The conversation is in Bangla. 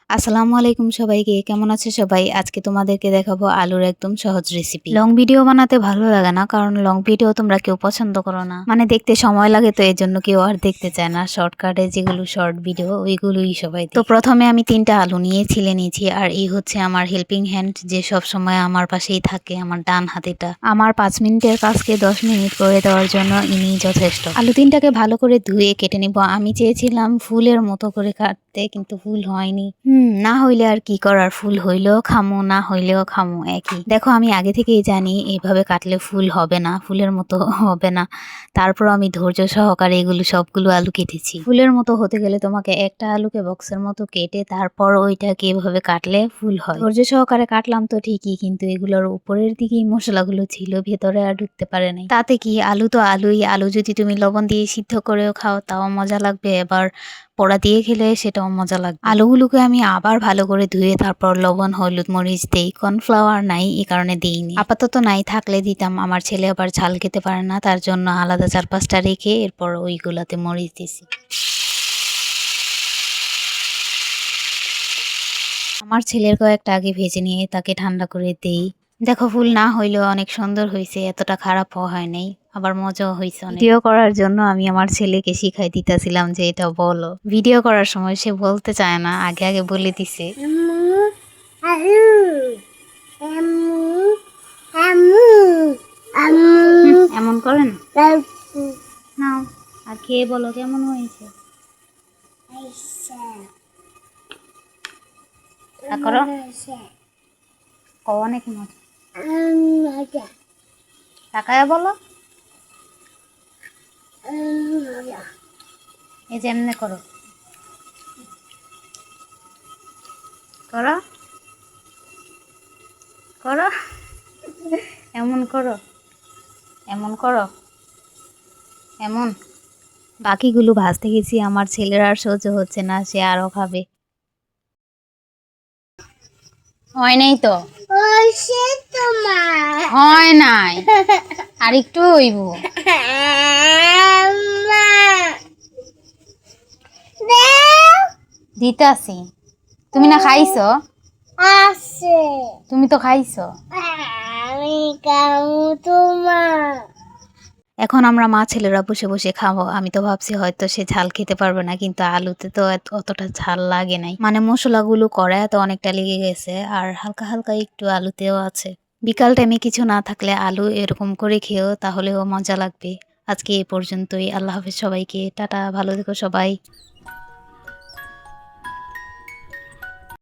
আসসালামু আলাইকুম সবাইকে। কেমন আছে সবাই? আজকে তোমাদেরকে দেখাবো আলুর একদম সহজ রেসিপি। লং ভিডিও বানাতে ভালো লাগে না, কারণ লং ভিডিও তোমরা কেউ পছন্দ করো না। মানে দেখতে সময় লাগে, তো এর জন্য কেউ আর দেখতে চায় না। শর্টকাটে যেগুলো শর্ট ভিডিও ওইগুলোই সবাই দেখে। তো প্রথমে আমি 3টা আলু নিয়ে ছিলে নিয়েছি, আর এই হচ্ছে আমার হেল্পিং হ্যান্ড, যে সব সময় আমার পাশেই থাকে, আমার ডান হাতেটা। আমার 5 মিনিটের কাজকে 10 মিনিট করে দেওয়ার জন্য ইনি যথেষ্ট। আলু 3টাকে ভালো করে ধুয়ে কেটে নিব। আমি চেয়েছিলাম ফুলের মতো করে কাটতে, কিন্তু ফুল হয়নি। না হইলে আর কি করার, ফুল হইলেও খামো, না হইলেও খামো, একই। দেখো, আমি আগে থেকেই জানি এইভাবে কাটলে ফুল হবে না, ফুলের মতো হবে না। তারপর আমি ধৈর্য সহকারে এগুলো সবগুলো আলু কেটেছি। ফুলের মতো হতে গেলে তোমাকে একটা আলুকে বক্সের মতো কেটে তারপর ওইটাকে এভাবে কাটলে ফুল হয়। ধৈর্য সহকারে কাটলাম তো ঠিকই, কিন্তু এগুলোর উপরের দিকেই মশলাগুলো ছিল, ভেতরে আর ঢুকতে পারে নাই। তাতে কি, আলু তো আলুই। আলু যদি তুমি লবণ দিয়ে সিদ্ধ করেও খাও তাও মজা লাগবে, এবার পোড়া দিয়ে খেলে সেটাও মজা লাগবে। আলুগুলোকে আমি আবার ভালো করে ধুয়ে তারপর লবণ, হলুদ, মরিচ দেই। কর্নফ্লাওয়ার নাই, এই কারণে দিইনি। আপাতত নাই, থাকলে দিতাম। আমার ছেলে আবার ঝাল খেতে পারে না, তার জন্য আলাদা 4-5টা রেখে এরপর ওইগুলাতে মরিচ দিছি। আমার ছেলের কয়েকটা আগে ভেজে নিয়ে তাকে ঠান্ডা করে দেই। দেখো, ফুল না হইলেও অনেক সুন্দর হয়েছে, এতটা খারাপও হয় নাই, আবার মজাও হয়েছে অনেক। ভিডিও করার জন্য আমি আমার ছেলেকে শিখাই দিতেছিলাম যে এটা বলো। ভিডিও করার সময় সে বলতে চায় না, আগে আগে বলে দিছে। এমন করেন নাও, আর খেয়ে বলো কেমন হয়েছে। করো, অনেক মজা। তাকায়া বলো, এই যে এমনি করো, করো করো, এমন করো, এমন করো, এমন। বাকিগুলো ভাজতে গেছি, আমার ছেলের আর সহ্য হচ্ছে না, সে আরো খাবে। হয় নাই তো, হয় নাই, আর একটু হইব। দিতাছি, তুমি না খাইছো? তুমি তো খাইছো। এখন আমরা মা ছেলেরা বসে বসে খাবো। আমি তো ভাবছি হয়তো সে ঝাল খেতে পারবে না, কিন্তু আলুতে তো অতটা ঝাল লাগে নাই। মানে মশলাগুলো করে তো অনেকটা লেগে গেছে, আর হালকা হালকা একটু আলুতেও আছে। বিকাল টাইমে কিছু না থাকলে আলু এরকম করে খেও, তাহলেও মজা লাগবে। আজকে এ পর্যন্তই। আল্লাহ হাফেজ সবাইকে, টাটা, ভালো থেকো সবাই।